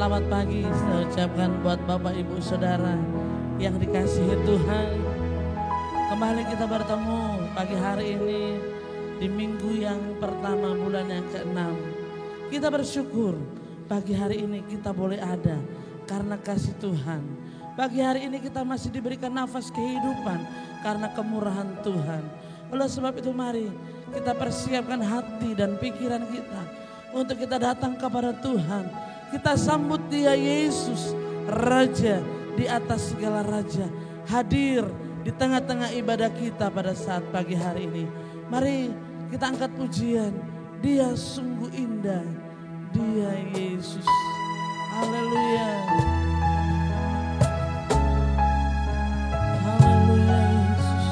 Selamat pagi saya ucapkan buat Bapak Ibu Saudara yang dikasihi Tuhan. Kembali kita bertemu pagi hari ini di minggu yang pertama bulan yang ke-6. Kita bersyukur pagi hari ini kita boleh ada karena kasih Tuhan. Pagi hari ini kita masih diberikan nafas kehidupan karena kemurahan Tuhan. Oleh sebab itu mari kita persiapkan hati dan pikiran kita untuk kita datang kepada Tuhan. Kita sambut Dia Yesus, Raja di atas segala raja, hadir di tengah-tengah ibadah kita pada saat pagi hari ini. Mari kita angkat pujian, Dia sungguh indah, Dia Yesus. Haleluya. Haleluya Yesus.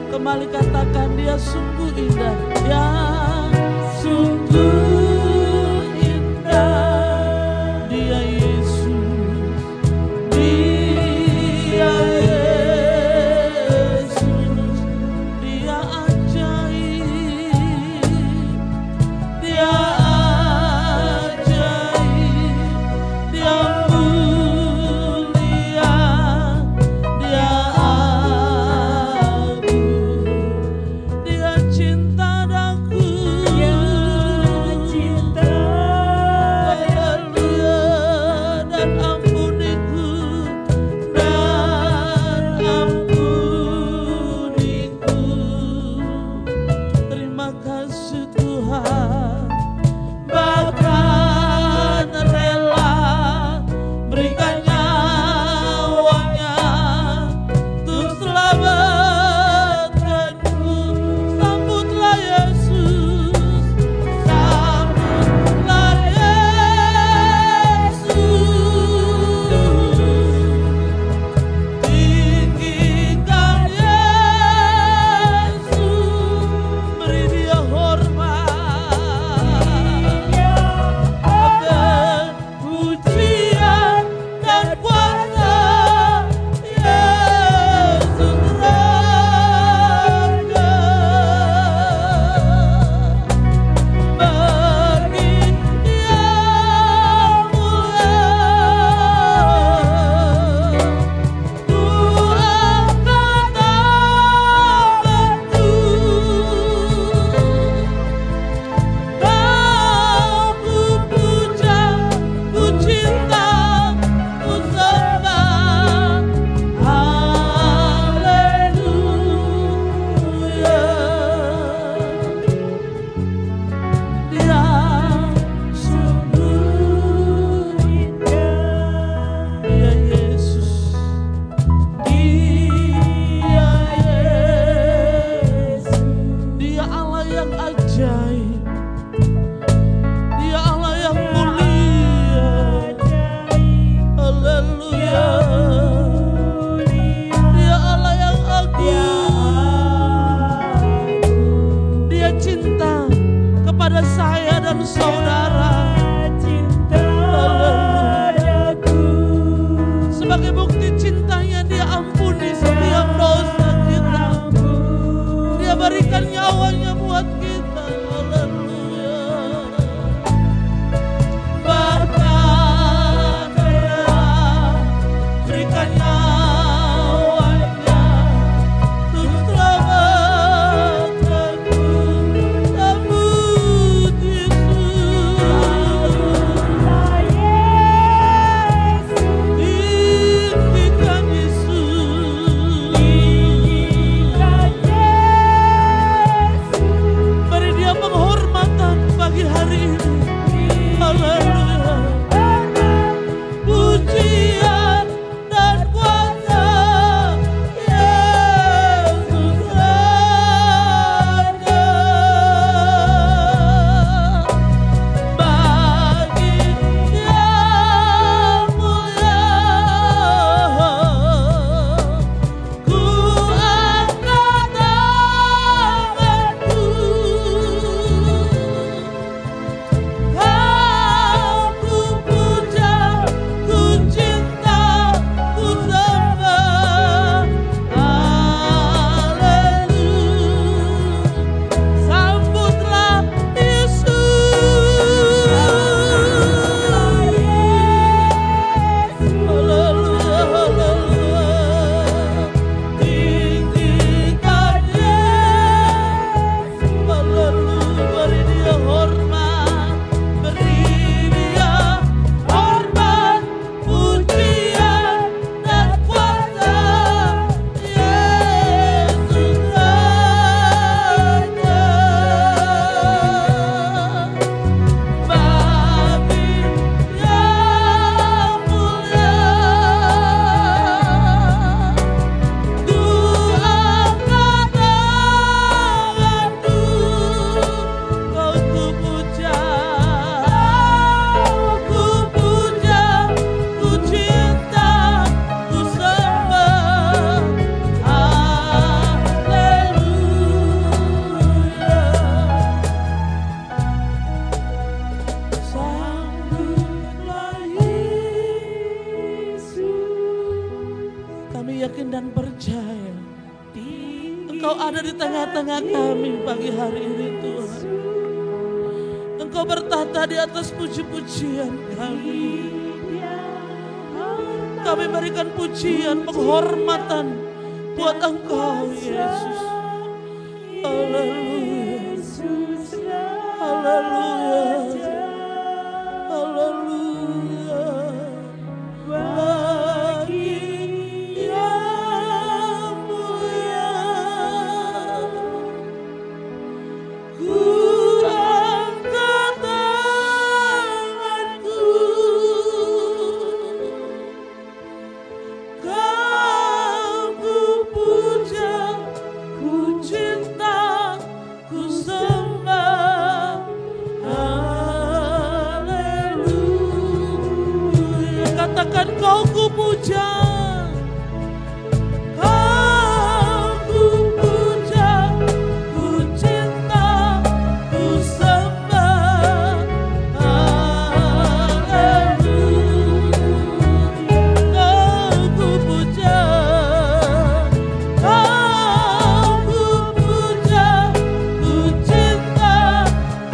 Kembali katakan Dia sungguh indah, Dia sungguh indah, Dia Yesus, Dia Yesus, Dia ajaib, Dia ajaib, Dia mulia, Dia cinta daku. yakin dan percaya Engkau ada di tengah-tengah kami pagi hari ini Tuhan. Engkau bertahta di atas puji-pujian kami. Kami berikan pujian, penghormatan buat Engkau Yesus. Haleluya. Haleluya. Haleluya. Bagi yang mulia ku angkat tanganku, Kau ku puja, ku cinta, ku sembah. Haleluya. Katakan Kau ku puja, Kau ku puja, ku cinta, ku sembah. Haleluya. Kau ku puja, Kau ku puja, ku cinta,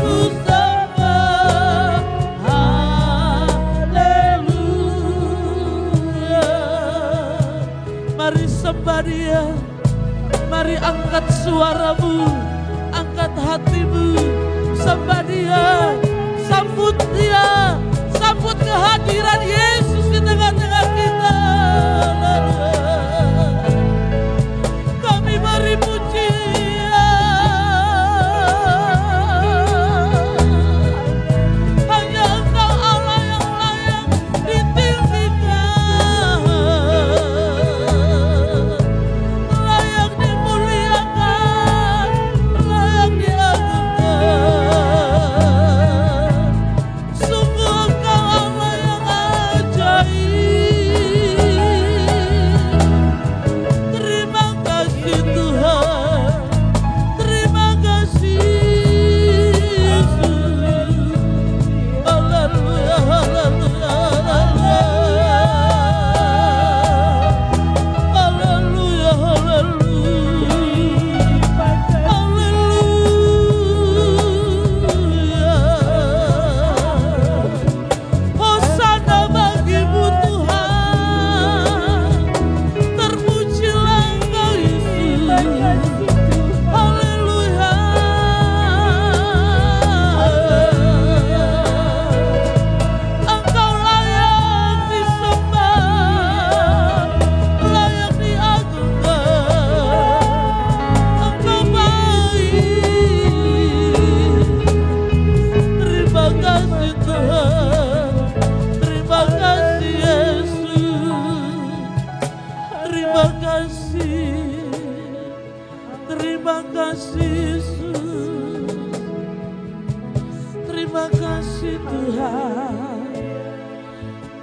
ku sembah. Haleluya. Mari sembah Dia, mari angkat suaramu, angkat hatimu, sembah Dia, sambut Dia, sambut kehadiran Yesus di tengah-tengah kita. Kami beri pujian, hanya Engkau Allah yang layak ditinggikan, layak dimuliakan, layak diagungkan. Sungguh Engkau Allah yang ajaib. Terima kasih Tuhan, terima kasih Yesus. Haleluya, haleluya, haleluya, haleluya. Hosana bagimu Tuhan, terpujilah Engkau Yesus. Haleluya. Engkau layak disembah, layak diagungkan. Engkau baik. Terima kasih Tuhan, terima kasih Yesus. Terima kasih, terima kasih Yesus. Terima kasih Tuhan,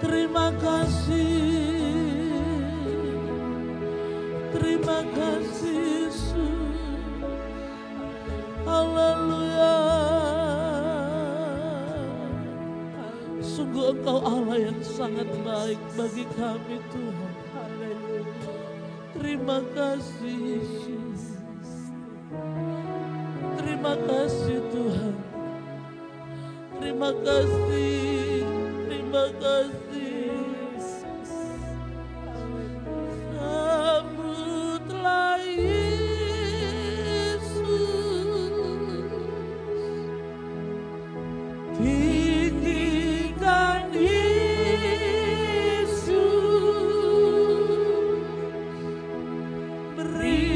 terima kasih, terima kasih Yesus. Haleluya. Sungguh Engkau Allah yang sangat baik bagi kami Tuhan. Terima kasih Yesus. Terima kasih Tuhan. Terima kasih. Terima kasih. Sambutlah Yesus. Tinggikan Yesus. Beri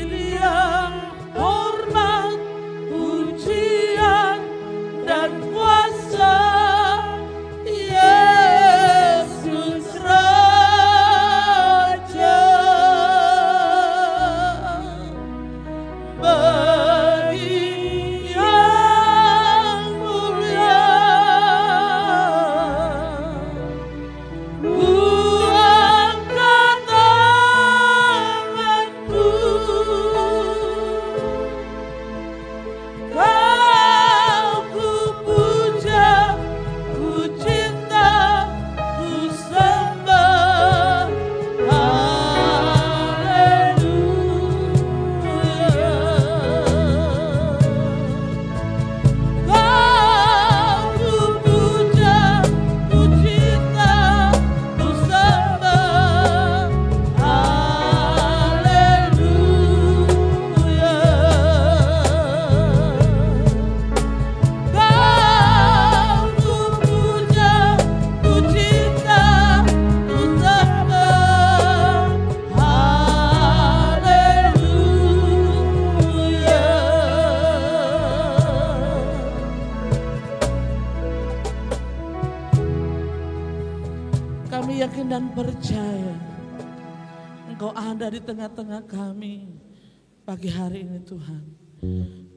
Dia hormat, pujian, dan kuasa. Yesus. Kami yakin dan percaya Engkau ada di tengah-tengah kami pagi hari ini Tuhan.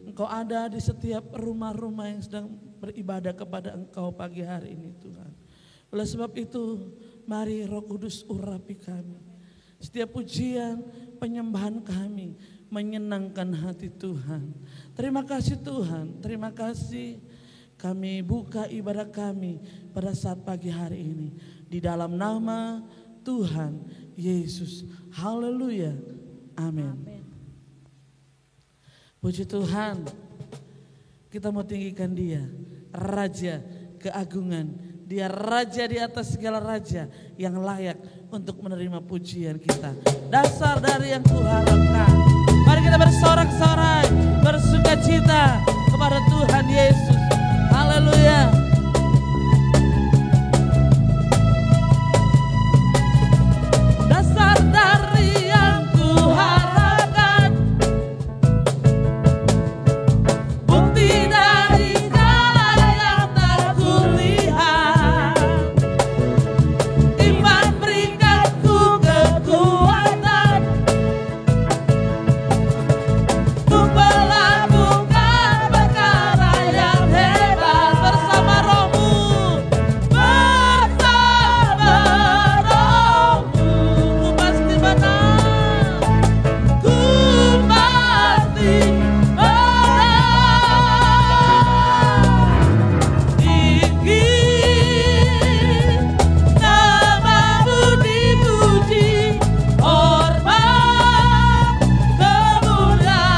Engkau ada di setiap rumah-rumah yang sedang beribadah kepada Engkau pagi hari ini Tuhan. Oleh sebab itu mari Roh Kudus urapi kami. Setiap pujian penyembahan kami menyenangkan hati Tuhan. Terima kasih Tuhan, terima kasih. Kami buka ibadah kami pada saat pagi hari ini. Di dalam nama Tuhan Yesus. Haleluya. Amin. Puji Tuhan. Kita mau tinggikan Dia. Raja keagungan. Dia raja di atas segala raja yang layak untuk menerima pujian kita. Dasar dari yang kuharapkan. Mari kita bersorak-sorai, bersukacita kepada Tuhan Yesus. Haleluya. Dasar dari yang kuharapkan, bukti dari segala yang tak kulihat, iman berikanku kekuatan untuk melakukan perkara yang hebat bersama Roh-Mu, bersama Roh-Mu. Ku pasti menang, ku pasti menang. Tinggi nama-Mu dipuji, hormat kemuliaan,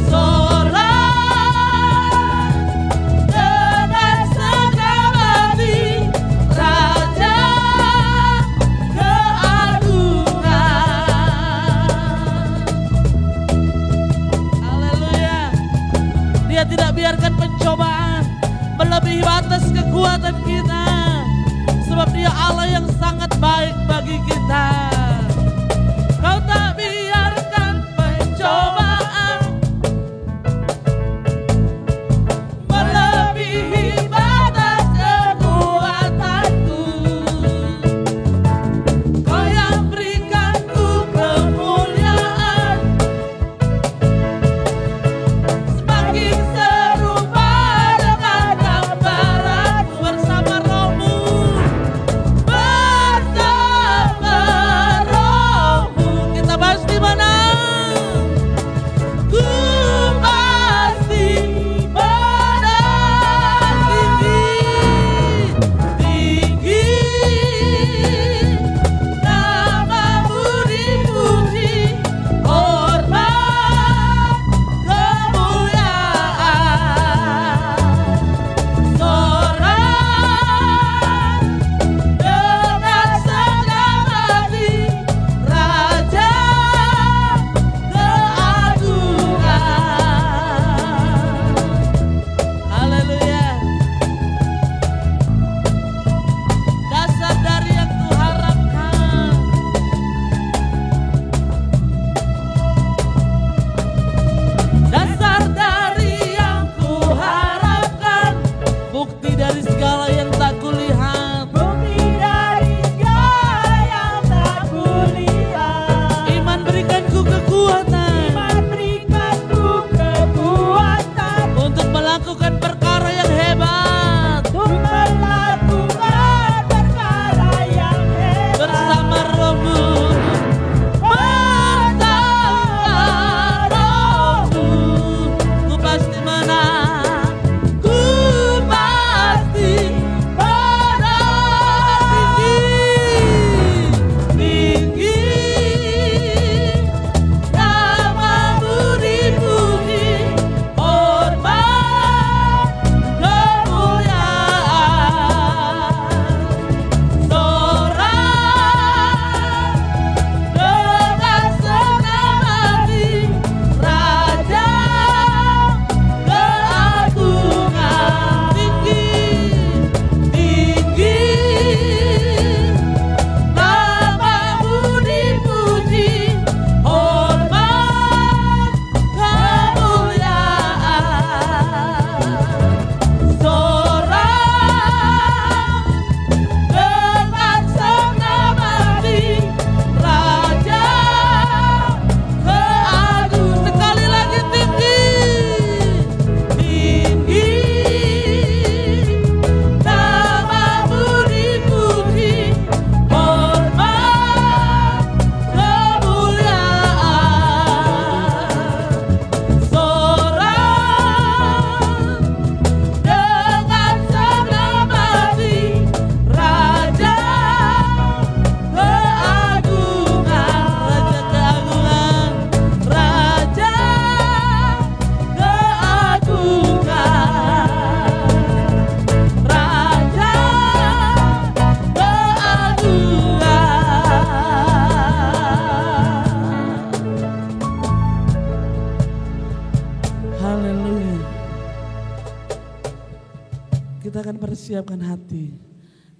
sorak dengan segala hati, Raja keagungan. Haleluya. Dia tidak biarkan pencobaan melebihi batas kekuatan kita, sebab Dia Allah yang sangat baik bagi kita. Kau tak biarkan pencobaan melebihi batas kekuatanku. Kau yang berikanku kemuliaan, semakin serupa dengan gambaran-Mu bersama Roh-Mu, bersama Roh-Mu. Kita pasti menang, ku pasti menang. Tinggi nama-Mu dipuji, hormat kemuliaan, sorak dengan segala hati, Raja keagungan. Haleluya. Dasar dari yang kuharapkan, dasar dari yang kuharapkan, bukti dari segala yang tak kulihat, Bukti dari segala yang tak kulihat, iman berikanku kekuatan iman berikanku kekuatan untuk melakukan perkara yang hebat untuk melakukan perkara yang hebat bersama Roh-Mu, bersama Roh-Mu. Ku pasti menang, ku pasti Kita akan persiapkan hati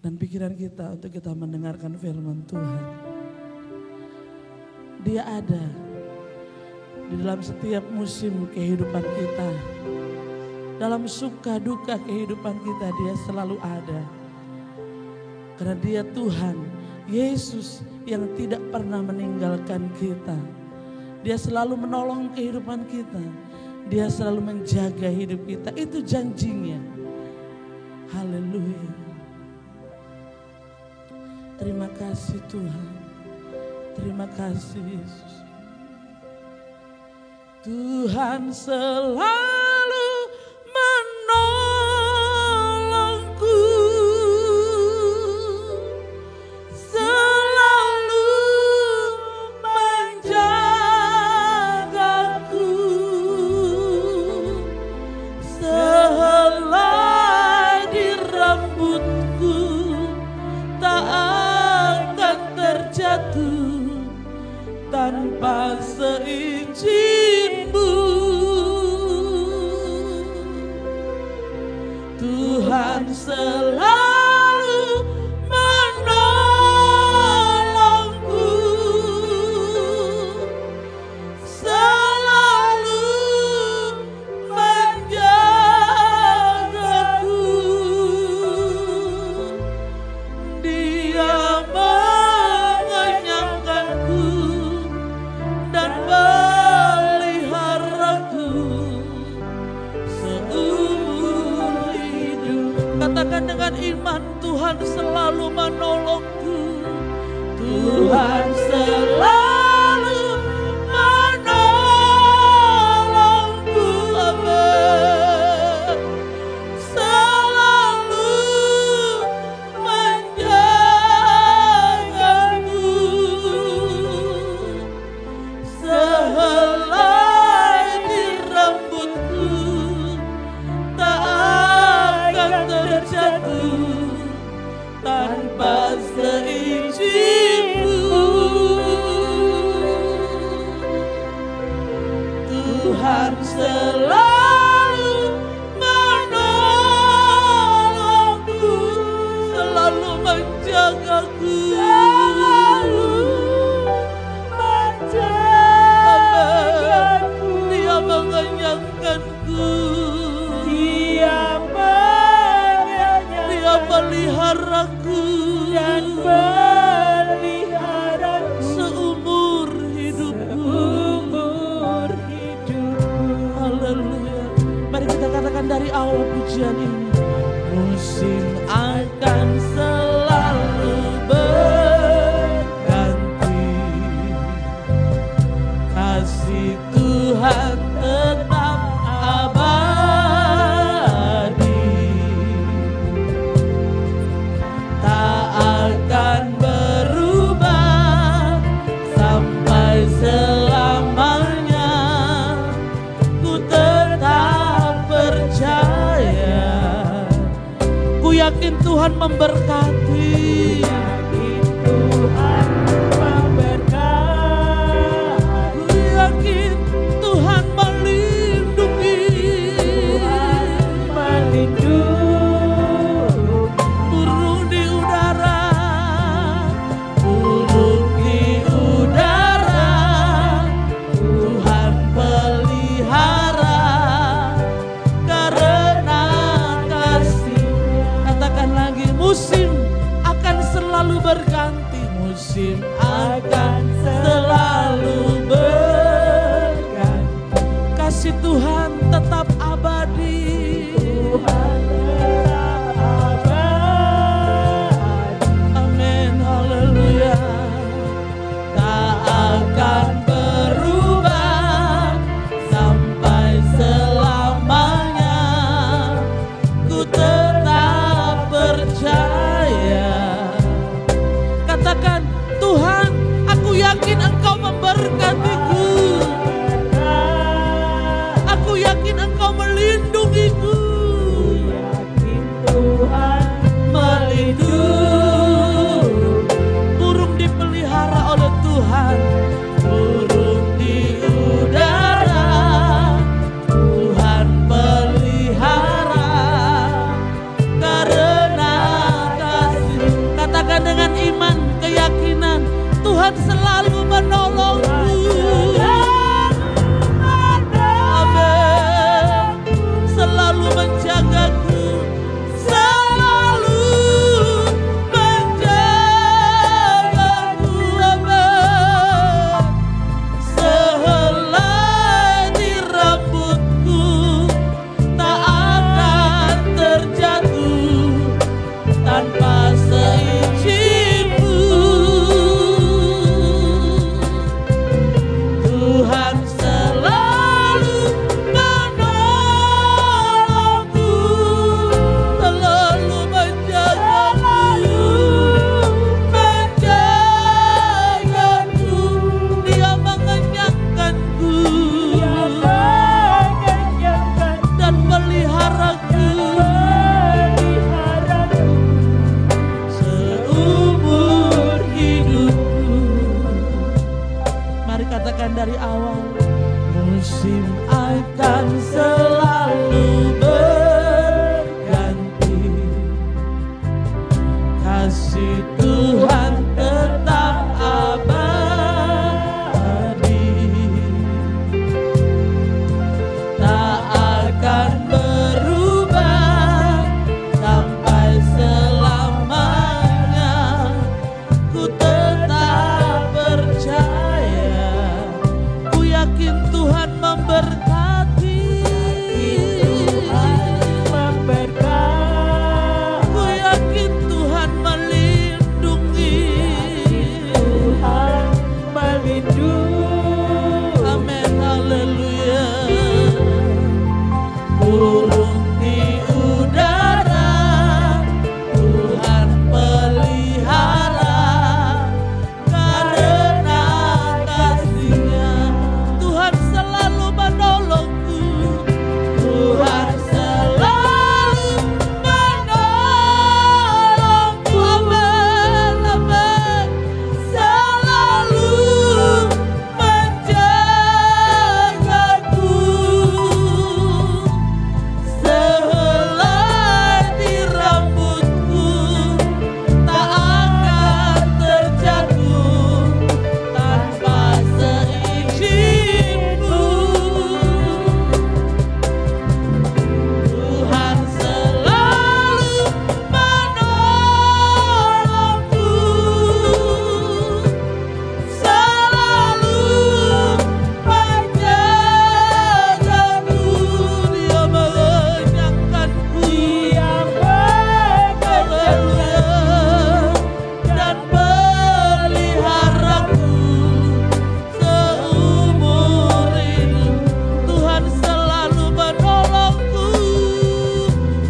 dan pikiran kita untuk kita mendengarkan firman Tuhan. Dia ada di dalam setiap musim kehidupan kita. Dalam suka duka kehidupan kita dia selalu ada. Karena dia Tuhan, Yesus yang tidak pernah meninggalkan kita. Dia selalu menolong kehidupan kita. Dia selalu menjaga hidup kita. Itu janjinya. Haleluya. Terima kasih Tuhan. Terima kasih Yesus. Tuhan selalu menolongku, selalu menjagaku, sehelai di rambutku tak akan terjatuh tanpa seizinmu. Tuhan selalu menolongku, selalu menjagaku. Dia mengenyangkanku dan peliharaku seumur hidup. Katakan dengan iman, Tuhan selalu menolongku. Tuhan selalu menolongku. Amin. Selalu menjagaku, sehelai di rambutku tak akan terjatuh tanpa seizinmu. Tuhan selalu menolongku, selalu menjagaku, selalu menjagaku. Dia mengenyangkanku, dia meliharaku dan peliharaku seumur hidupku. Haleluya. Mari kita katakan dari awal pujian ini. Musim akan selalu berganti, kasih Tuhan tetap abadi, tak akan berubah sampai selamanya. Ku tetap percaya, ku yakin Tuhan memberkati. Ku yakin Tuhan melindungi. Burung di udara, burung di udara, Tuhan pelihara karena kasih-Nya. Katakan lagi, musim akan selalu berganti, musim akan selalu berganti, kasih Tuhan tetap abadi. Tuhan tetap abadi. Amin, haleluya. Tak akan berubah sampai selamanya. Ku tetap percaya. Katakan, Tuhan, aku yakin Engkau Tuhan selalu menolongku. Amin. Selalu menjagaku. Selalu menjagaku. Amin. Sehelai di rambutku tak akan terjatuh tanpa seizinku. Tuhan selalu menolongku, selalu menjagaku, menjagaku. Dia mengenyangkanku dan meliharaku seumur hidupku. Mari katakan dari awal. Musim akan selalu berganti, kasih Tuhan tetap abadi, tak akan berubah sampai selamanya. Ku tetap percaya, ku yakin Tuhan memberkati, ku yakin Tuhan melindungi. Amin, haleluya. Burung di udara Tuhan pelihara, karena kasih-Nya Tuhan selalu menolongku. Tuhan selalu menolongku. Amin, amin. Selalu menjagaku. Sehelai di rambutku tak akan terjatuh tanpa seizinku. Tuhan selalu menolongku, selalu menjagaku. Dia mengenyangkanku, haleluya, dan peliharaku seumur hidup. Tuhan selalu menolongku,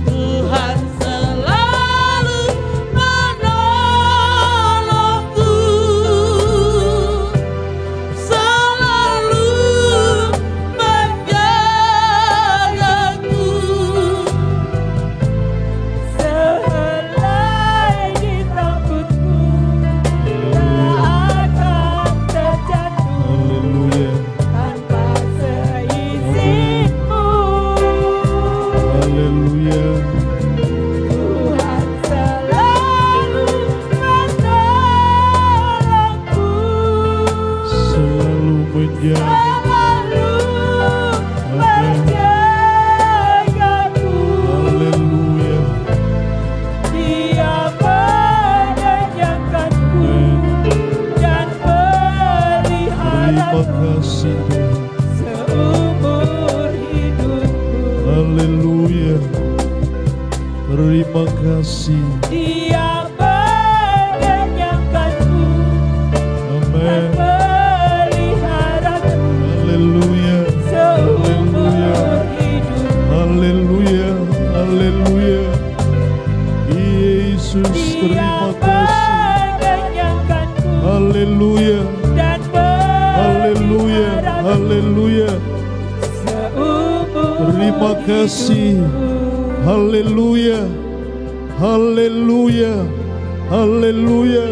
Tuhan selalu menolongku, selalu menjagaku. Sehelai di rambutku tak akan terjatuh Haleluya. tanpa seizinku. Haleluya. Tuhan selalu menolongku, Selalu menjaga. selalu menjagaku. Haleluya. Dia mengenyangkanku dan Terima peliharaku kasih Tuhan. seumur hidupku. Haleluya. Terima kasih. Dia mengenyangkanku dan Amin. peliharaku Haleluya. seumur hidupku. Haleluya. Haleluya. Yesus, Dia terima kasih. mengenyangkanku Haleluya. dan Haleluya. peliharaku Haleluya. seumur Terima kasih. hidupku. Haleluya. Haleluya. Haleluya.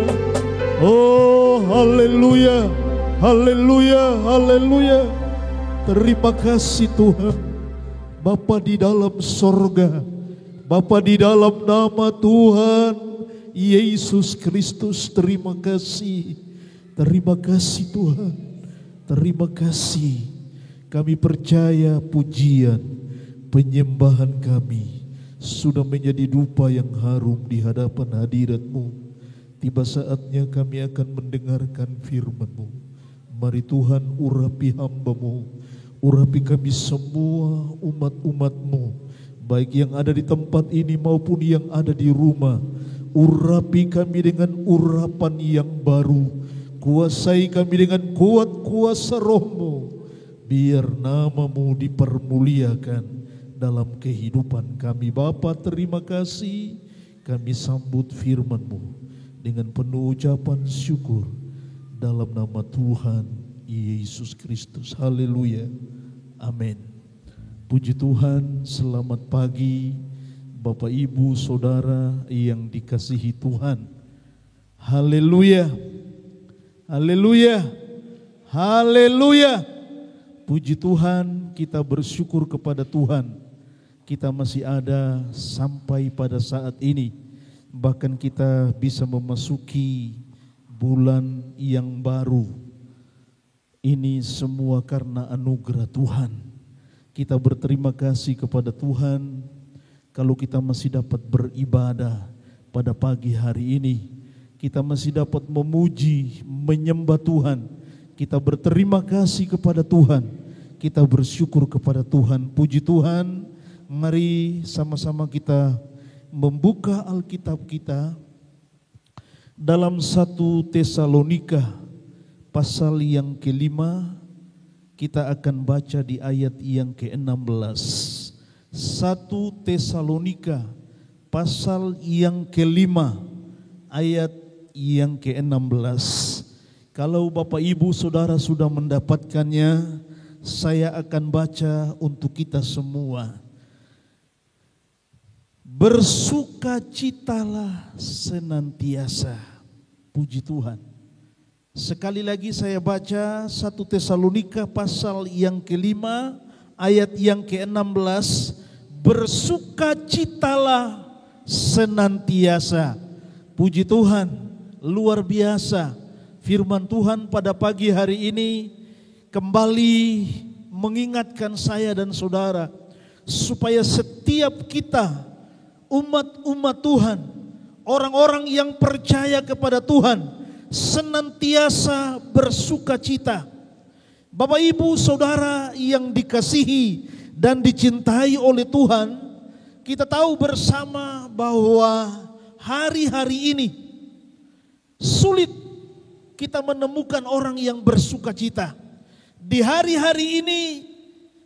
Oh, haleluya. Haleluya. Haleluya. Terima kasih Tuhan. Bapa di dalam sorga, Bapa di dalam nama Tuhan Yesus Kristus, terima kasih. Terima kasih Tuhan. Terima kasih. Kami percaya pujian, penyembahan kami sudah menjadi dupa yang harum di hadapan hadirat-Mu. Tiba saatnya kami akan mendengarkan firman-Mu. Mari Tuhan urapi hamba-Mu, urapi kami semua umat-umat-Mu, baik yang ada di tempat ini maupun yang ada di rumah. Urapi kami dengan urapan yang baru, kuasai kami dengan kuat kuasa Roh-Mu, biar nama-Mu dipermuliakan dalam kehidupan kami. Bapa, terima kasih, kami sambut firman-Mu dengan penuh ucapan syukur dalam nama Tuhan Yesus Kristus. Haleluya. Amin. Puji Tuhan, selamat pagi Bapak Ibu Saudara yang dikasihi Tuhan. Haleluya. Haleluya. Haleluya. Puji Tuhan, kita bersyukur kepada Tuhan. Kita masih ada sampai pada saat ini. Bahkan kita bisa memasuki bulan yang baru. Ini semua karena anugerah Tuhan. Kita berterima kasih kepada Tuhan kalau kita masih dapat beribadah pada pagi hari ini. Kita masih dapat memuji, menyembah Tuhan. Kita berterima kasih kepada Tuhan. Kita bersyukur kepada Tuhan. Puji Tuhan. Mari sama-sama kita membuka Alkitab kita dalam 1 Tesalonika pasal yang ke-5. Kita akan baca di ayat yang ke-16. 1 Tesalonika pasal yang ke-5 ayat yang ke-16. Kalau Bapak Ibu Saudara sudah mendapatkannya, saya akan baca untuk kita semua. Bersukacitalah senantiasa. Puji Tuhan. Sekali lagi saya baca 1 Tesalonika pasal yang ke-5 ayat yang ke-16. Bersukacitalah senantiasa. Puji Tuhan, luar biasa. Firman Tuhan pada pagi hari ini kembali mengingatkan saya dan saudara supaya setiap kita umat-umat Tuhan, orang-orang yang percaya kepada Tuhan, senantiasa bersukacita. Bapak Ibu Saudara yang dikasihi dan dicintai oleh Tuhan, kita tahu bersama bahwa hari-hari ini sulit kita menemukan orang yang bersukacita. Di hari-hari ini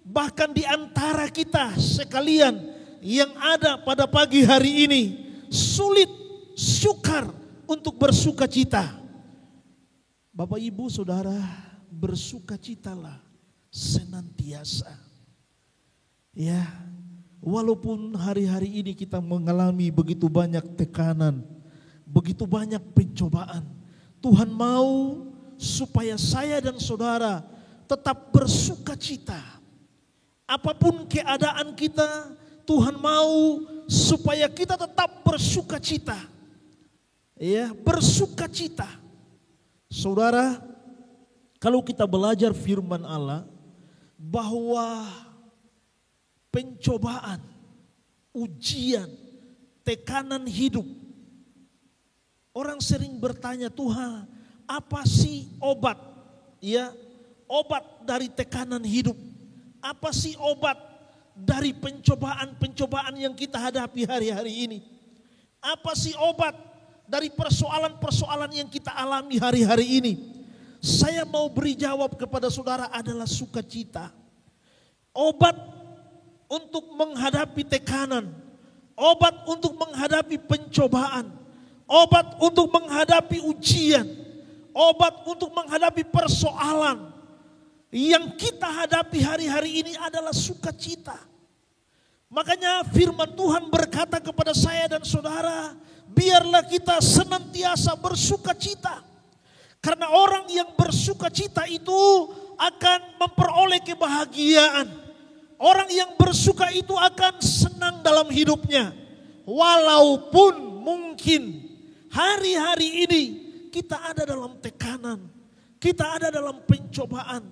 bahkan di antara kita sekalian yang ada pada pagi hari ini sulit, sukar untuk bersukacita. Bapak Ibu Saudara, bersukacitalah senantiasa. Ya, walaupun hari-hari ini kita mengalami begitu banyak tekanan, begitu banyak pencobaan, Tuhan mau supaya saya dan saudara tetap bersukacita. Apapun keadaan kita, Tuhan mau supaya kita tetap bersukacita. Ya, bersukacita. Saudara, kalau kita belajar firman Allah bahwa pencobaan, ujian, tekanan hidup, orang sering bertanya, Tuhan, apa sih obat? Ya, obat dari tekanan hidup. Apa sih obat dari pencobaan-pencobaan yang kita hadapi hari-hari ini? Apa sih obat dari persoalan-persoalan yang kita alami hari-hari ini? Saya mau beri jawab kepada saudara adalah sukacita. Obat untuk menghadapi tekanan, obat untuk menghadapi pencobaan, obat untuk menghadapi ujian, obat untuk menghadapi persoalan yang kita hadapi hari-hari ini adalah sukacita. Makanya firman Tuhan berkata kepada saya dan saudara, biarlah kita senantiasa bersukacita. Karena orang yang bersukacita itu akan memperoleh kebahagiaan. Orang yang bersuka itu akan senang dalam hidupnya. Walaupun mungkin hari-hari ini kita ada dalam tekanan, kita ada dalam pencobaan.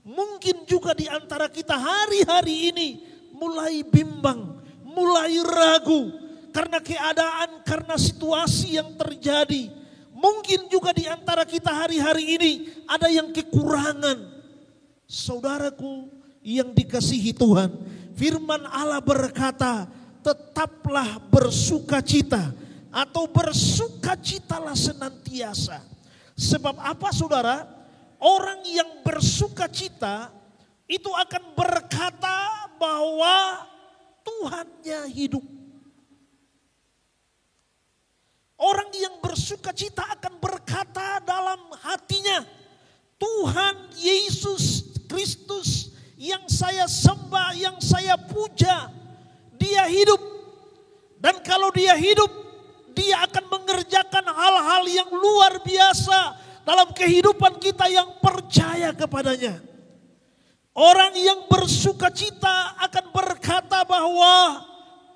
Mungkin juga di antara kita hari-hari ini mulai bimbang, mulai ragu karena keadaan, karena situasi yang terjadi. Mungkin juga di antara kita hari-hari ini ada yang kekurangan. Saudaraku yang dikasihi Tuhan, firman Allah berkata, tetaplah bersukacita atau bersukacitalah senantiasa. Sebab apa saudara? Orang yang bersukacita itu akan berkata bahwa Tuhannya hidup. Orang yang bersukacita akan berkata dalam hatinya, Tuhan Yesus Kristus yang saya sembah, yang saya puja, Dia hidup. Dan kalau Dia hidup, Dia akan mengerjakan hal-hal yang luar biasa dalam kehidupan kita yang percaya kepadanya. Orang yang bersukacita akan berkata bahwa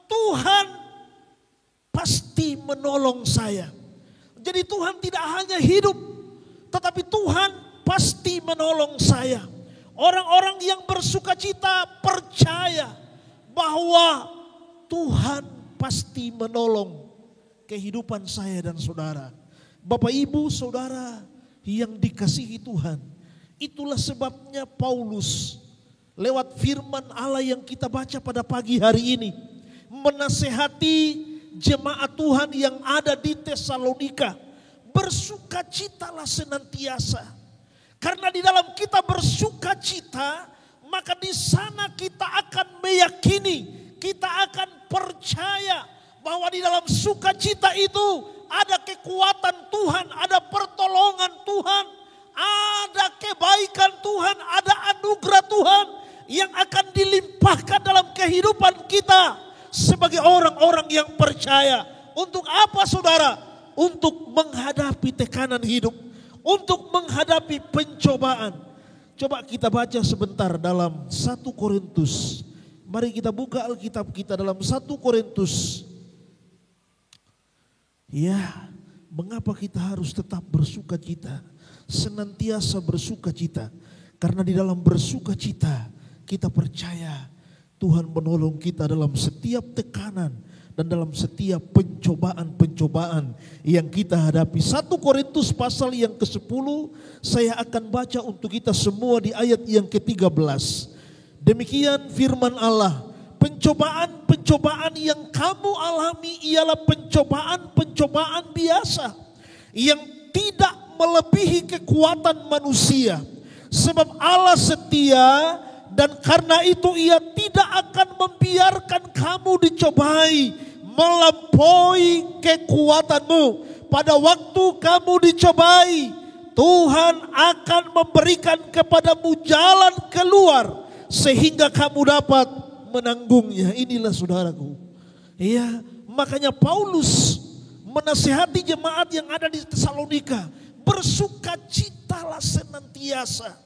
Tuhan pasti menolong saya. Jadi Tuhan tidak hanya hidup, tetapi Tuhan pasti menolong saya. Orang-orang yang bersukacita percaya bahwa Tuhan pasti menolong kehidupan saya dan saudara. Bapak, Ibu, Saudara yang dikasihi Tuhan, itulah sebabnya Paulus lewat firman Allah yang kita baca pada pagi hari ini menasehati jemaat Tuhan yang ada di Tesalonika, bersukacitalah senantiasa. Karena di dalam kita bersukacita, maka di sana kita akan meyakini, kita akan percaya bahwa di dalam sukacita itu ada kekuatan Tuhan, ada pertolongan Tuhan, ada kebaikan Tuhan, ada anugerah Tuhan yang akan dilimpahkan dalam kehidupan kita sebagai orang-orang yang percaya. Untuk apa saudara? Untuk menghadapi tekanan hidup, untuk menghadapi pencobaan. Coba kita baca sebentar dalam 1 Korintus. Mari kita buka Alkitab kita dalam 1 Korintus. Ya, mengapa kita harus tetap bersukacita, senantiasa bersukacita? Karena di dalam bersukacita kita percaya Tuhan menolong kita dalam setiap tekanan dan dalam setiap pencobaan-pencobaan yang kita hadapi. 1 Korintus pasal yang ke-10 saya akan baca untuk kita semua di ayat yang ke-13. Demikian firman Allah. Pencobaan-pencobaan yang kamu alami ialah pencobaan-pencobaan biasa yang tidak melebihi kekuatan manusia. Sebab Allah setia dan karena itu Ia tidak akan membiarkan kamu dicobai melampaui kekuatanmu. Pada waktu kamu dicobai, Tuhan akan memberikan kepadamu jalan keluar sehingga kamu dapat menanggungnya. Inilah saudaraku. Iya, makanya Paulus menasihati jemaat yang ada di Tesalonika, bersukacitalah senantiasa.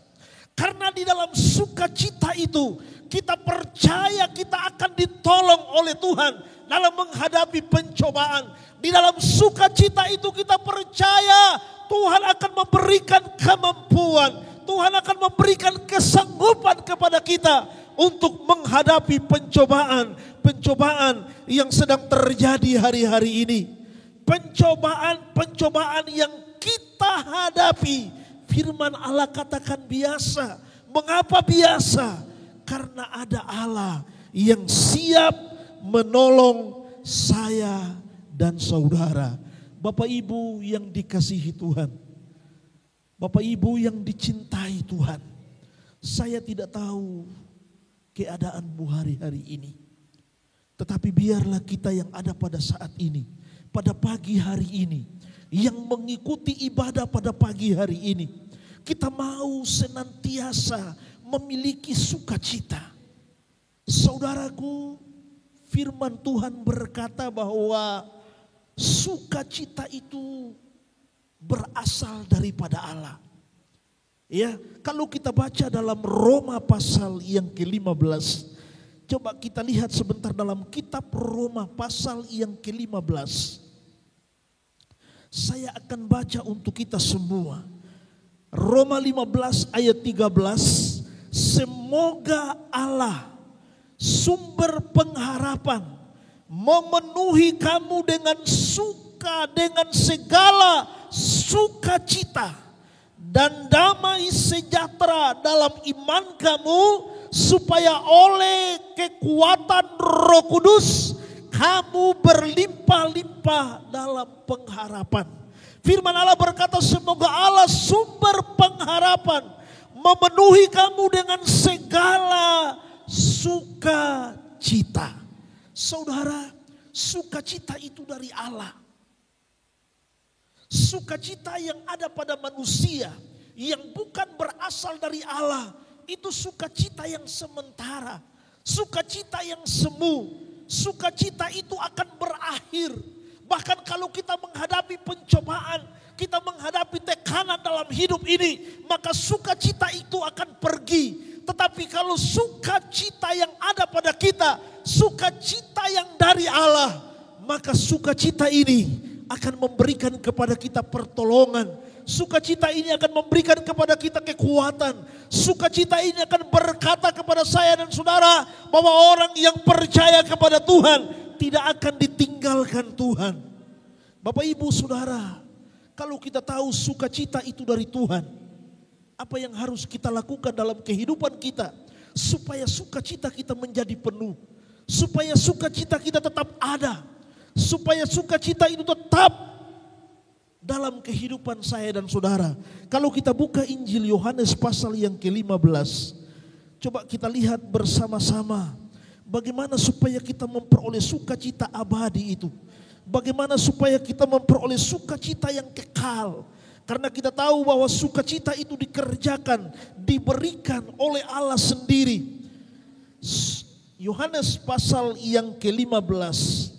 Karena di dalam sukacita itu kita percaya kita akan ditolong oleh Tuhan dalam menghadapi pencobaan. Di dalam sukacita itu kita percaya Tuhan akan memberikan kemampuan, Tuhan akan memberikan kesanggupan kepada kita untuk menghadapi pencobaan yang sedang terjadi hari-hari ini. Pencobaan yang kita hadapi, firman Allah katakan biasa. Mengapa biasa? Karena ada Allah yang siap menolong saya dan saudara. Bapak Ibu yang dikasihi Tuhan, Bapak Ibu yang dicintai Tuhan, saya tidak tahu keadaanmu hari-hari ini. Tetapi biarlah kita yang ada pada saat ini, pada pagi hari ini, yang mengikuti ibadah pada pagi hari ini, kita mau senantiasa memiliki sukacita. Saudaraku, firman Tuhan berkata bahwa sukacita itu berasal daripada Allah. Ya, kalau kita baca dalam Roma pasal yang ke-15, coba kita lihat sebentar dalam kitab Roma pasal yang ke-15. Saya akan baca untuk kita semua. Roma 15 ayat 13, semoga Allah sumber pengharapan memenuhi kamu dengan dengan segala sukacita dan damai sejahtera dalam iman kamu, supaya oleh kekuatan Roh Kudus kamu berlimpah-limpah dalam pengharapan. Firman Allah berkata, semoga Allah sumber pengharapan memenuhi kamu dengan segala sukacita. Saudara, sukacita itu dari Allah. Sukacita yang ada pada manusia yang bukan berasal dari Allah, itu sukacita yang sementara, sukacita yang semu. Sukacita itu akan berakhir. Bahkan kalau kita menghadapi pencobaan, kita menghadapi tekanan dalam hidup ini, maka sukacita itu akan pergi. Tetapi kalau sukacita yang ada pada kita, sukacita yang dari Allah, maka sukacita ini akan memberikan kepada kita pertolongan. Sukacita ini akan memberikan kepada kita kekuatan. Sukacita ini akan berkata kepada saya dan saudara bahwa orang yang percaya kepada Tuhan tidak akan ditinggalkan Tuhan. Bapak Ibu Saudara, kalau kita tahu sukacita itu dari Tuhan, apa yang harus kita lakukan dalam kehidupan kita supaya sukacita kita menjadi penuh, supaya sukacita kita tetap ada, supaya sukacita itu tetap dalam kehidupan saya dan saudara. Kalau kita buka Injil Yohanes pasal yang ke-15, coba kita lihat bersama-sama bagaimana supaya kita memperoleh sukacita abadi itu. Bagaimana supaya kita memperoleh sukacita yang kekal. Karena kita tahu bahwa sukacita itu dikerjakan, diberikan oleh Allah sendiri. Yohanes pasal yang ke-15.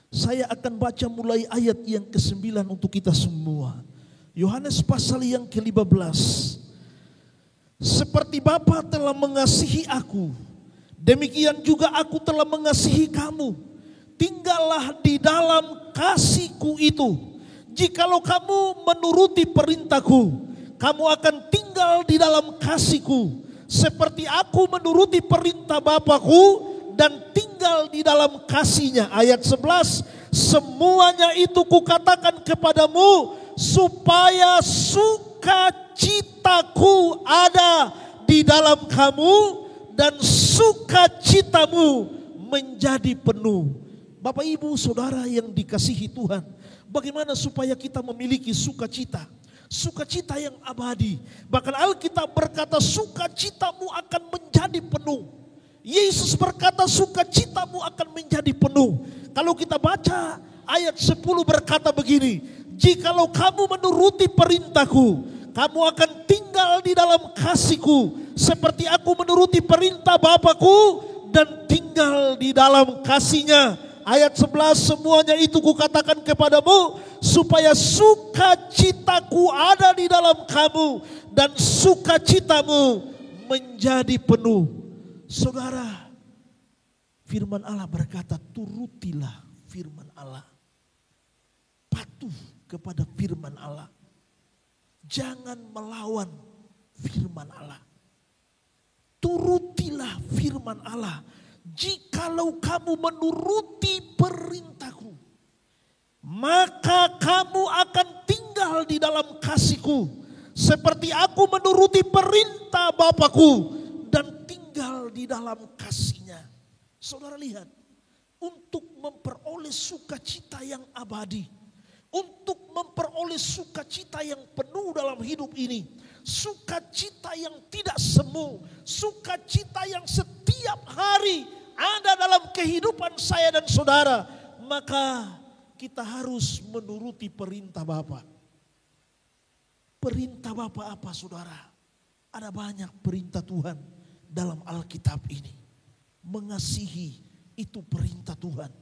Saya akan baca mulai ayat yang ke-9 untuk kita semua. Yohanes pasal yang ke-15. Seperti Bapa telah mengasihi aku, demikian juga aku telah mengasihi kamu. Tinggallah di dalam kasih-Ku itu. Jikalau kamu menuruti perintahku, kamu akan tinggal di dalam kasih-Ku, seperti aku menuruti perintah Bapa-Ku dan tinggal di dalam kasih-Nya. Ayat 11, semuanya itu Kukatakan kepadamu supaya sukacita-Ku ada di dalam kamu dan sukacitamu menjadi penuh. Bapak Ibu Saudara yang dikasihi Tuhan, bagaimana supaya kita memiliki sukacita? Sukacita yang abadi. Bahkan Alkitab berkata sukacitamu akan menjadi penuh. Yesus berkata sukacitamu akan menjadi penuh. Kalau kita baca ayat 10 berkata begini, jikalau kamu menuruti perintahku, kamu akan tinggal di dalam kasih-Ku, seperti aku menuruti perintah Bapa-Ku dan tinggal di dalam kasih-Nya. Ayat 11, semuanya itu Kukatakan kepadamu supaya sukacita-Ku ada di dalam kamu dan sukacitamu menjadi penuh. Saudara, firman Allah berkata, turutilah firman Allah. Patuh kepada firman Allah. Jangan melawan firman Allah. Turutilah firman Allah. Jikalau kamu menuruti perintahku, maka kamu akan tinggal di dalam kasih-Ku, seperti aku menuruti perintah Bapa-Ku dan tinggal di dalam kasih-Nya. Saudara lihat, untuk memperoleh sukacita yang abadi, untuk memperoleh sukacita yang penuh dalam hidup ini, sukacita yang tidak semu, sukacita yang setiap hari ada dalam kehidupan saya dan saudara, maka kita harus menuruti perintah Bapa. Perintah Bapa apa saudara? Ada banyak perintah Tuhan dalam Alkitab ini. Mengasihi itu perintah Tuhan.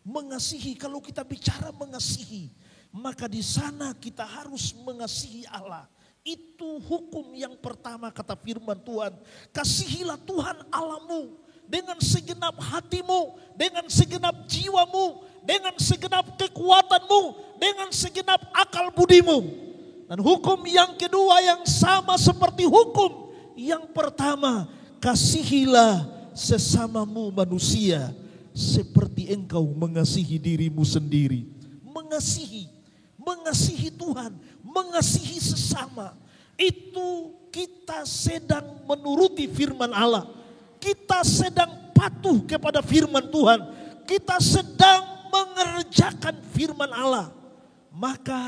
Mengasihi, kalau kita bicara mengasihi, maka di sana kita harus mengasihi Allah. Itu hukum yang pertama kata firman Tuhan. Kasihilah Tuhan Allahmu dengan segenap hatimu, dengan segenap jiwamu, dengan segenap kekuatanmu, dengan segenap akal budimu. Dan hukum yang kedua yang sama seperti hukum yang pertama, kasihilah sesamamu manusia seperti engkau mengasihi dirimu sendiri. Mengasihi Tuhan, mengasihi sesama. Itu kita sedang menuruti firman Allah. Kita sedang patuh kepada firman Tuhan. Kita sedang mengerjakan firman Allah. Maka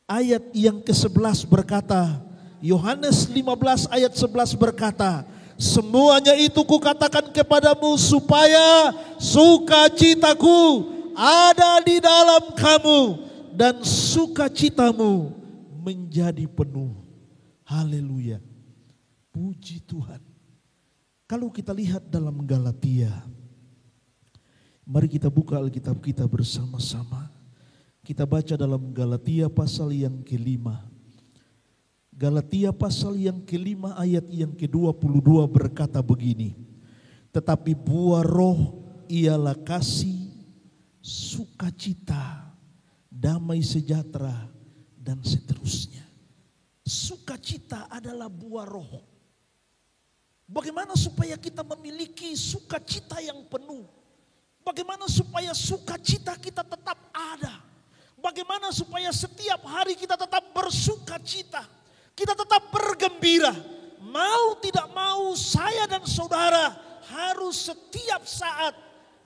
ayat yang ke-11 berkata, Yohanes 15 ayat 11 berkata, semuanya itu kukatakan kepadamu supaya sukacitaku ada di dalam kamu dan sukacitamu menjadi penuh. Haleluya. Puji Tuhan. Kalau kita lihat dalam Galatia, mari kita buka Alkitab kita bersama-sama. Kita baca dalam Galatia pasal yang kelima. Galatia pasal yang kelima ayat yang ke-22 berkata begini. Tetapi buah roh ialah kasih, sukacita, damai sejahtera, dan seterusnya. Sukacita adalah buah roh. Bagaimana supaya kita memiliki sukacita yang penuh? Bagaimana supaya sukacita kita tetap ada? Bagaimana supaya setiap hari kita tetap bersukacita? Kita tetap bergembira. Mau tidak mau saya dan saudara harus setiap saat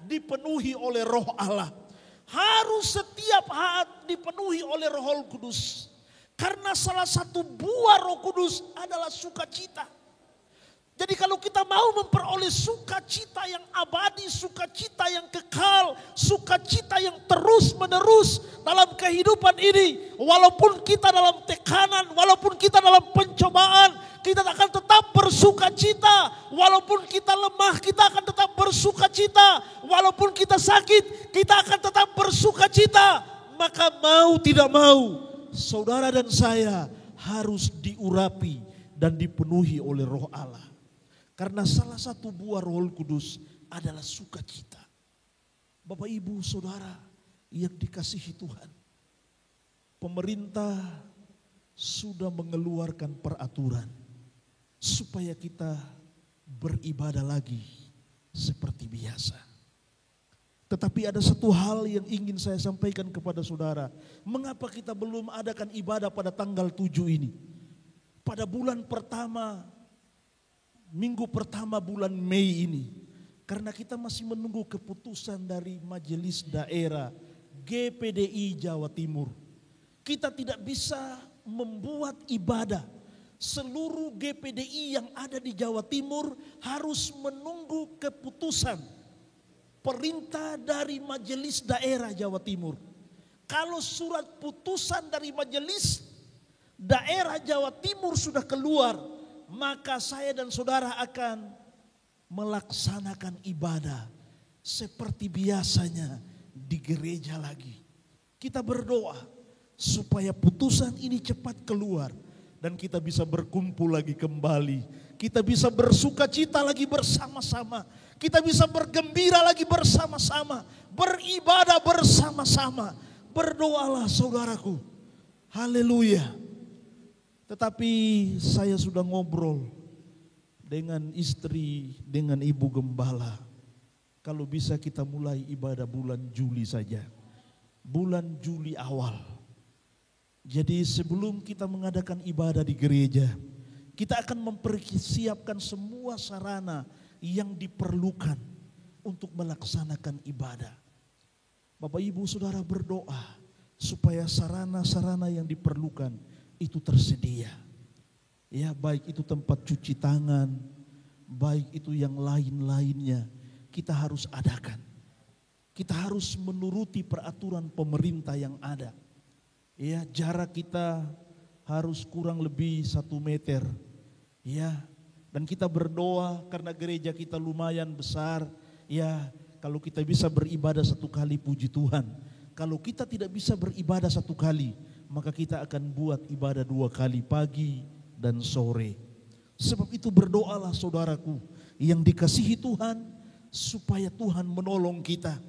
dipenuhi oleh roh Allah. Harus setiap saat dipenuhi oleh Roh Kudus. Karena salah satu buah Roh Kudus adalah sukacita. Jadi kalau kita mau memperoleh sukacita yang abadi, sukacita yang kekal, sukacita yang terus menerus dalam kehidupan ini. Walaupun kita dalam tekanan, walaupun kita dalam pencobaan, kita akan tetap bersukacita. Walaupun kita lemah, kita akan tetap bersukacita. Walaupun kita sakit, kita akan tetap bersukacita. Maka mau tidak mau, saudara dan saya harus diurapi dan dipenuhi oleh Roh Allah. Karena salah satu buah Roh Kudus adalah sukacita. Bapak, Ibu, Saudara yang dikasihi Tuhan. Pemerintah sudah mengeluarkan peraturan supaya kita beribadah lagi seperti biasa. Tetapi ada satu hal yang ingin saya sampaikan kepada saudara. Mengapa kita belum adakan ibadah pada tanggal 7 ini? Pada bulan pertama, minggu pertama bulan Mei ini. Karena kita masih menunggu keputusan dari Majelis Daerah GPDI Jawa Timur. Kita tidak bisa membuat ibadah. Seluruh GPDI yang ada di Jawa Timur harus menunggu keputusan perintah dari Majelis Daerah Jawa Timur. Kalau surat putusan dari Majelis Daerah Jawa Timur sudah keluar, maka saya dan saudara akan melaksanakan ibadah seperti biasanya di gereja lagi. Kita berdoa supaya putusan ini cepat keluar dan kita bisa berkumpul lagi kembali. Kita bisa bersukacita lagi bersama-sama. Kita bisa bergembira lagi bersama-sama. Beribadah bersama-sama. Berdoalah saudaraku. Haleluya. Tetapi saya sudah ngobrol dengan istri, dengan ibu gembala. Kalau bisa kita mulai ibadah bulan Juli saja. Bulan Juli awal. Jadi sebelum kita mengadakan ibadah di gereja, kita akan mempersiapkan semua sarana yang diperlukan untuk melaksanakan ibadah. Bapak, Ibu, Saudara berdoa supaya sarana-sarana yang diperlukan itu tersedia. Ya, baik itu tempat cuci tangan, baik itu yang lain-lainnya, kita harus adakan. Kita harus menuruti peraturan pemerintah yang ada. Ya, jarak kita harus kurang lebih 1 meter. Ya, dan kita berdoa karena gereja kita lumayan besar. Ya, kalau kita bisa beribadah 1 kali, puji Tuhan. Kalau kita tidak bisa beribadah 1 kali, maka kita akan buat ibadah 2 kali, pagi dan sore. Sebab itu berdoalah saudaraku yang dikasihi Tuhan, supaya Tuhan menolong kita.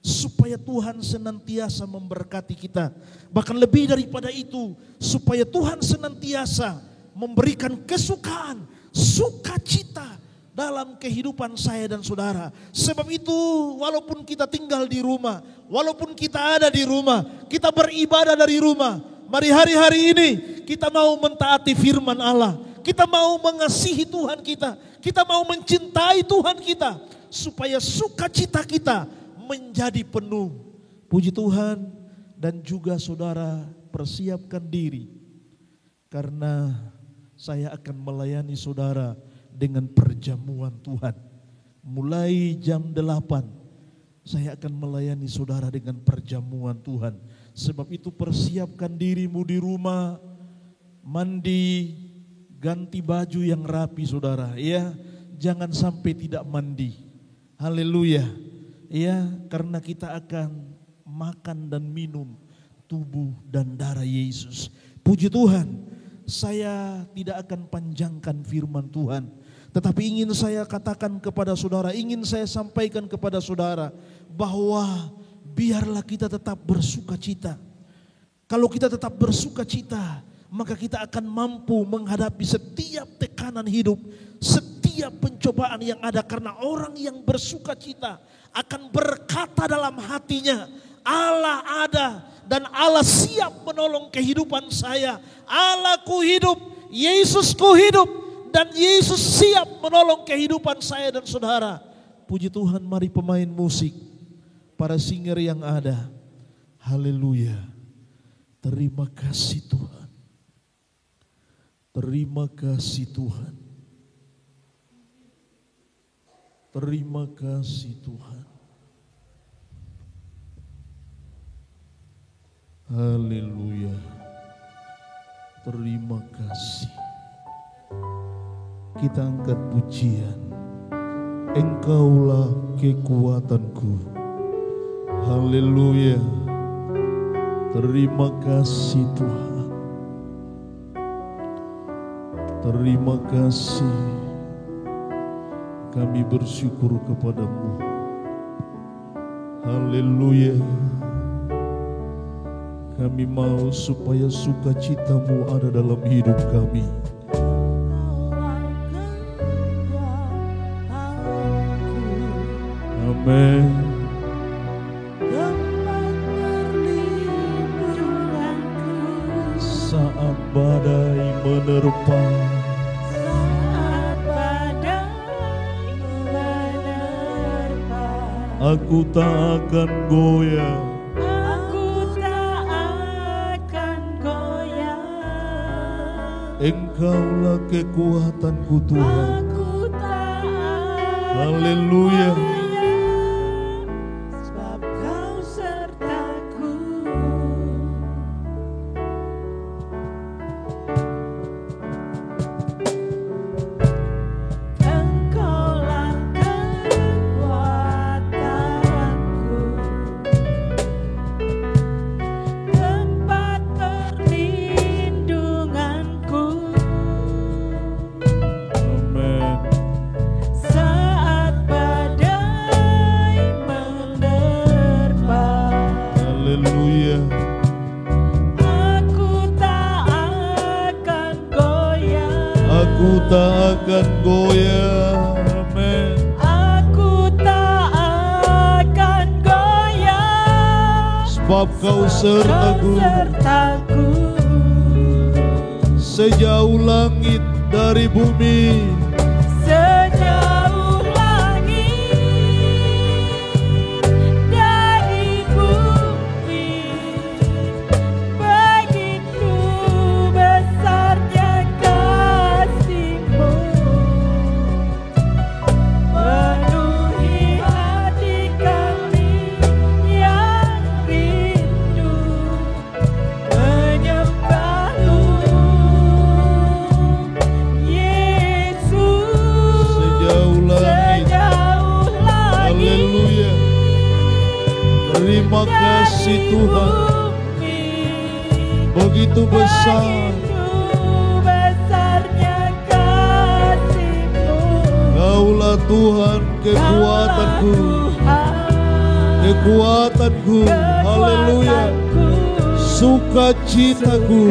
supaya Tuhan senantiasa memberkati kita. Bahkan lebih daripada itu, supaya Tuhan senantiasa memberikan kesukaan, sukacita dalam kehidupan saya dan saudara. Sebab itu walaupun kita tinggal di rumah, walaupun kita ada di rumah, kita beribadah dari rumah, mari hari-hari ini kita mau mentaati firman Allah. Kita mau mengasihi Tuhan kita mau mencintai Tuhan kita, supaya sukacita kita menjadi penuh. Puji Tuhan. Dan juga saudara persiapkan diri, karena saya akan melayani saudara dengan perjamuan Tuhan. Mulai jam 8 saya akan melayani saudara dengan perjamuan Tuhan. Sebab itu persiapkan dirimu di rumah, mandi, ganti baju yang rapi saudara, ya. Jangan sampai tidak mandi. Haleluya. Ya, karena kita akan makan dan minum tubuh dan darah Yesus. Puji Tuhan. Saya tidak akan panjangkan firman Tuhan, tetapi ingin saya katakan kepada saudara, ingin saya sampaikan kepada saudara bahwa biarlah kita tetap bersukacita. Kalau kita tetap bersukacita, maka kita akan mampu menghadapi setiap tekanan hidup, setiap pencobaan yang ada. Karena orang yang bersukacita akan berkata dalam hatinya, Allah ada dan Allah siap menolong kehidupan saya. Allahku hidup, Yesusku hidup, dan Yesus siap menolong kehidupan saya dan saudara. Puji Tuhan, mari pemain musik, para singer yang ada. Haleluya. Terima kasih Tuhan. Terima kasih Tuhan. Terima kasih Tuhan. Haleluya. Terima kasih. Kita angkat pujian. Engkaulah kekuatanku. Haleluya. Terima kasih Tuhan. Terima kasih. Kami bersyukur kepadamu. Haleluya. Kami mau supaya sukacitamu ada dalam hidup kami. Amin. Saat badai menerpa, aku tak akan goyah. Engkaulah kekuatanku Tuhan. Haleluya. Sebab Kau sertaku. Engkaulah kekuatanku, tempat perlindunganku. Amin. Saat badai menerpa, Haleluya. aku tak akan goyah. Aku tak akan goyah. Amin. Aku tak akan goyah. Sebab Kau sertaku. Sertaku. Sejauh langit dari bumi, Sejauh langit dari bumi, begitu besarnya kasih-Mu, penuhi hati kami yang rindu menyembah-Mu, Yesus. sejauh langit. Sejauh langit Haleluya. Terima kasih Tuhan. bumi, Begitu besar. begitu besarnya kasih-Mu. Kaulah Tuhan kekuatanku. Kaulah Tuhan kekuatanku, haleluya, sukacitaku.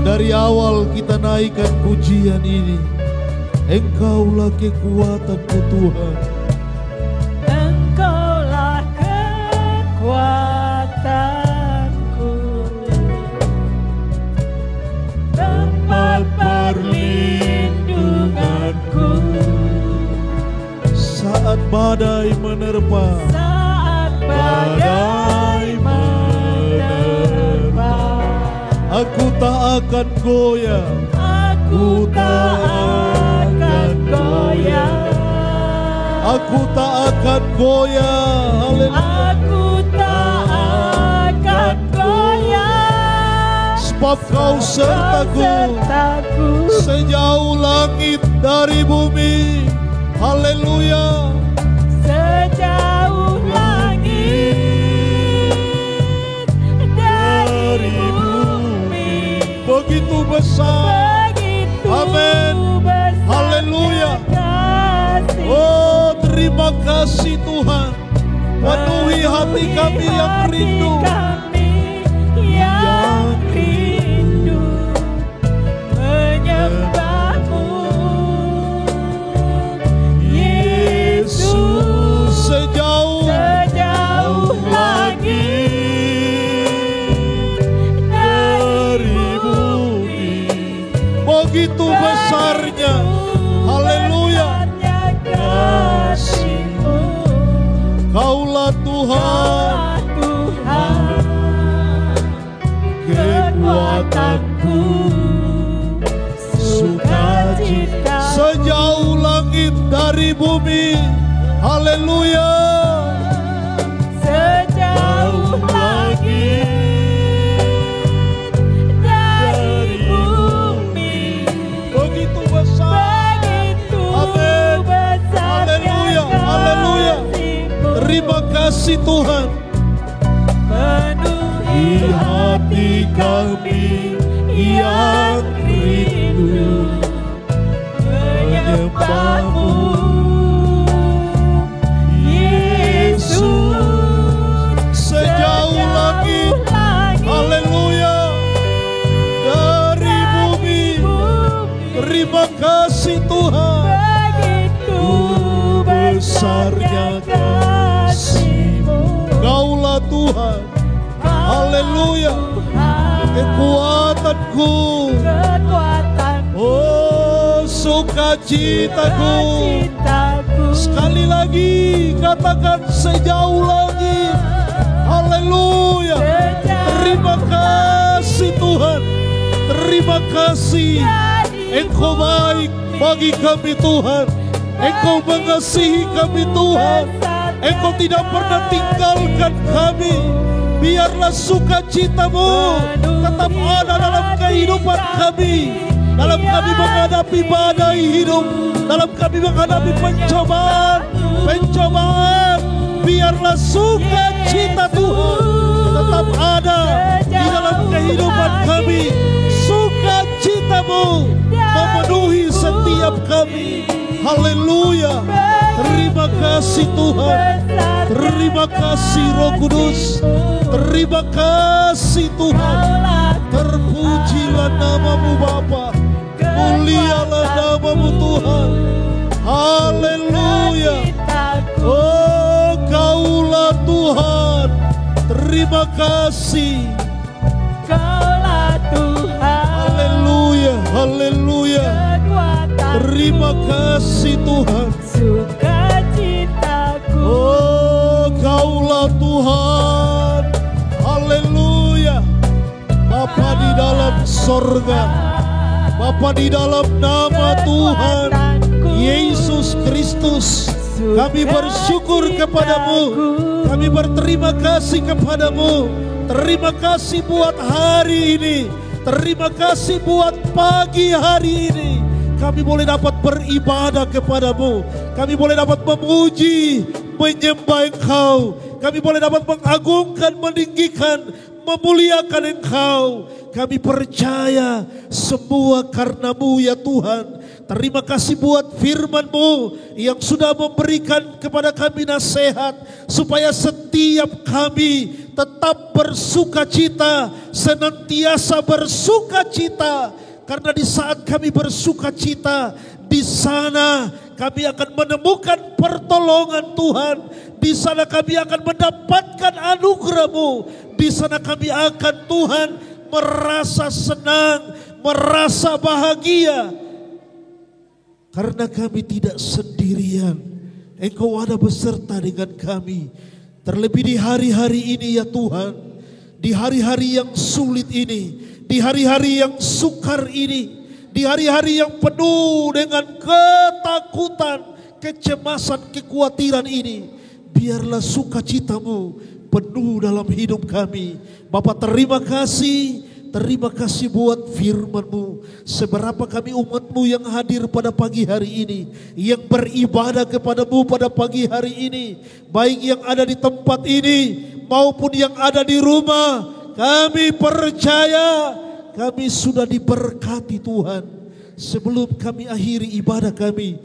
Dari awal kita naikkan pujian ini, Engkaulah kekuatanku Tuhan. Engkaulah kekuatanku, tempat perlindunganku. Saat badai menerpa, saat badai menerpa, aku tak akan goyah, aku tak akan goyah, aku tak akan goyah, haleluya. aku tak akan goyah, Sebab Kau sertaku, sejauh langit dari bumi, haleluya. sejauh langit dari bumi, Begitu besar, begitu amin, besar haleluya. kasih. Oh, terima kasih Tuhan, penuhi hati kami yang rindu. Kami yang rindu menyembah-Mu, Yesus. Sejauh langit dari bumi, begitu besarnya, haleluya. kasih-Mu. Kaulah Tuhan, kekuatanku, sukacita sejauh langit dari bumi, haleluya. sejauh langit dari bumi, Begitu besar, begitu amin, besarnya haleluya, haleluya. kasih-Mu. Terima kasih Tuhan, penuhi hati kami yang rindu menyembah-Mu, Yesus. sejauh langit, haleluya, dari bumi. Terima kasih Tuhan, begitu besarnya kasih-Mu. Kaulah Tuhan, haleluya, kekuatanku, kekuatanku, oh sukacitaku. Sekali lagi katakan sejauh langit, haleluya. Terima kasih Tuhan, terima kasih. Engkau baik bagi kami Tuhan, Engkau mengasihi kami Tuhan, Engkau tidak pernah tinggalkan kami. Biarlah sukacita-Mu tetap ada dalam kehidupan kami, dalam kami menghadapi badai hidup, dalam kami menghadapi pencobaan. Biarlah sukacita Tuhan tetap ada di dalam kehidupan kami. Sukacita-Mu memenuhi setiap kami. Haleluya. Terima kasih Tuhan. Terima kasih Roh Kudus. Terima kasih Tuhan. Terpujilah nama-Mu Bapa. Mulialah nama-Mu Tuhan. Haleluya. Oh, Kaulah Tuhan. Terima kasih. Kaulah Tuhan. Haleluya. Haleluya. Terima kasih Tuhan. Sukacitaku. Oh, Kaulah Tuhan. Haleluya. Bapa di dalam sorga, Bapa di dalam nama Tuhan Yesus Kristus, kami bersyukur kepadamu, kami berterima kasih kepadamu. Terima kasih buat hari ini, terima kasih buat pagi hari ini. Kami boleh dapat beribadah kepadamu, kami boleh dapat memuji, menyembah Engkau, kami boleh dapat mengagungkan, meninggikan, memuliakan Engkau. Kami percaya semua karena-Mu ya Tuhan. Terima kasih buat firman-Mu yang sudah memberikan kepada kami nasihat supaya setiap kami tetap bersuka cita, senantiasa bersuka cita. Karena di saat kami bersuka cita, di sana kami akan menemukan pertolongan Tuhan. Di sana kami akan mendapatkan anugerah-Mu. Di sana kami akan Tuhan merasa senang, merasa bahagia. Karena kami tidak sendirian, Engkau ada beserta dengan kami. Terlebih di hari-hari ini ya Tuhan, di hari-hari yang sulit ini, di hari-hari yang sukar ini, di hari-hari yang penuh dengan ketakutan, kecemasan, kekhawatiran ini, biarlah sukacita-Mu penuh dalam hidup kami. Bapa, terima kasih. Terima kasih buat firman-Mu. Seberapa kami umat-Mu yang hadir pada pagi hari ini, yang beribadah kepada-Mu pada pagi hari ini, baik yang ada di tempat ini maupun yang ada di rumah, kami percaya kami sudah diberkati Tuhan. Sebelum kami akhiri ibadah kami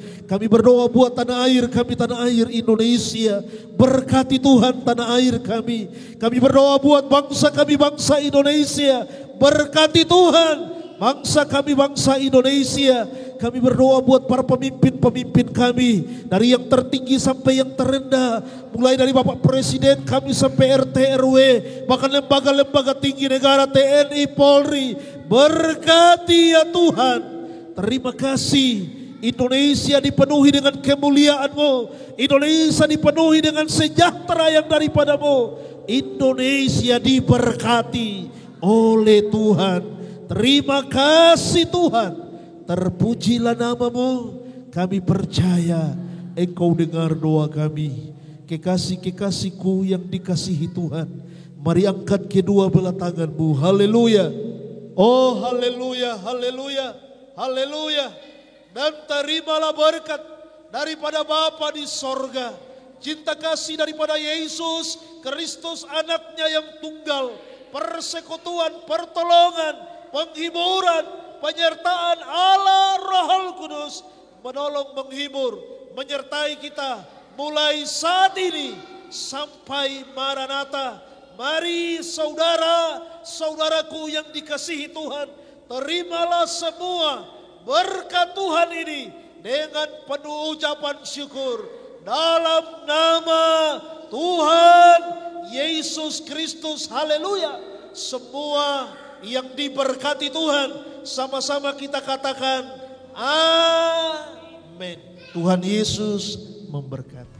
berdoa buat tanah air kami, tanah air Indonesia. Berkati Tuhan tanah air kami. Kami berdoa buat bangsa kami, bangsa Indonesia. Berkati Tuhan bangsa kami, bangsa Indonesia. Kami berdoa buat para pemimpin-pemimpin kami, dari yang tertinggi sampai yang terendah, mulai dari Bapak Presiden kami sampai RT RW, bahkan lembaga-lembaga tinggi negara, TNI, Polri. Berkati ya Tuhan. Terima kasih, Indonesia dipenuhi dengan kemuliaan-Mu. Indonesia dipenuhi dengan sejahtera yang daripada-Mu. Indonesia diberkati oleh Tuhan. Terima kasih Tuhan. Terpujilah nama-Mu. Kami percaya Engkau dengar doa kami. Kekasih-kekasihku yang dikasihi Tuhan, mari angkat kedua belah tangan-Mu. Haleluya. Oh haleluya, haleluya. Haleluya. Dan terimalah berkat daripada Bapa di sorga, cinta kasih daripada Yesus Kristus anaknya yang tunggal, persekutuan, pertolongan, penghiburan, penyertaan Allah Roh Kudus menolong, menghibur, menyertai kita mulai saat ini sampai Maranatha. Mari saudara-saudaraku yang dikasihi Tuhan, terimalah semua berkat Tuhan ini dengan penuh ucapan syukur dalam nama Tuhan Yesus Kristus. Haleluya. Semua yang diberkati Tuhan, sama-sama kita katakan amin. Tuhan Yesus memberkati.